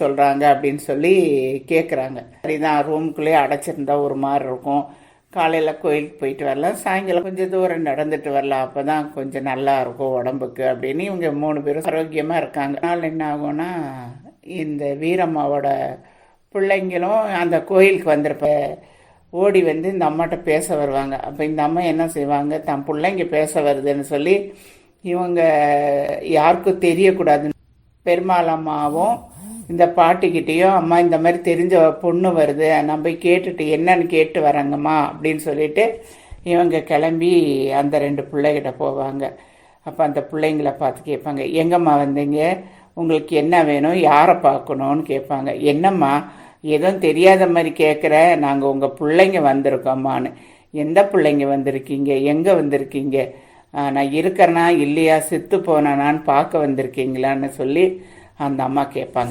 சொல்கிறாங்க அப்படின்னு சொல்லி கேட்குறாங்க. சரிதான், ரூமுக்குள்ளேயே அடைச்சிருந்தா ஒரு மாதிரி இருக்கும். காலையில் கோயிலுக்கு போயிட்டு வரலாம், சாயங்காலம் கொஞ்சம் தூரம் நடந்துட்டு வரலாம், அப்போ தான் கொஞ்சம் நல்லா இருக்கும் உடம்புக்கு அப்படின்னு இவங்க 3 பேரும் ஆரோக்கியமாக இருக்காங்க. அதனால் என்ன ஆகும்னா, இந்த வீரம்மாவோட பிள்ளைங்களும் அந்த கோயிலுக்கு வந்திருப்ப ஓடி வந்து இந்த அம்மாட்ட பேச வருவாங்க. அப்போ இந்த அம்மா என்ன செய்வாங்க, தன் பிள்ளைங்க பேச வருதுன்னு சொல்லி இவங்க யாருக்கும் தெரியக்கூடாதுன்னு பெருமாள் அம்மாவும் இந்த பாட்டிக்கிட்டேயும், அம்மா இந்த மாதிரி தெரிஞ்ச பொண்ணு வருது, நான் போய் கேட்டுட்டு என்னன்னு கேட்டு வரேங்கம்மா அப்படின்னு சொல்லிட்டு இவங்க கிளம்பி அந்த 2 பிள்ளைகிட்ட போவாங்க. அப்போ அந்த பிள்ளைங்களை பார்த்து கேட்பாங்க, எங்கம்மா வந்தீங்க, உங்களுக்கு என்ன வேணும், யாரை பார்க்கணுன்னு கேட்பாங்க. என்னம்மா எதுவும் தெரியாத மாதிரி கேட்குற, நாங்கள் உங்கள் பிள்ளைங்க வந்திருக்கோம்மான்னு. எந்த பிள்ளைங்க வந்திருக்கீங்க, எங்கே வந்திருக்கீங்க, நான் இருக்கிறேனா இல்லையா, செத்து போனானான்னு பார்க்க வந்திருக்கீங்களான்னு சொல்லி அந்த அம்மா கேட்பாங்க.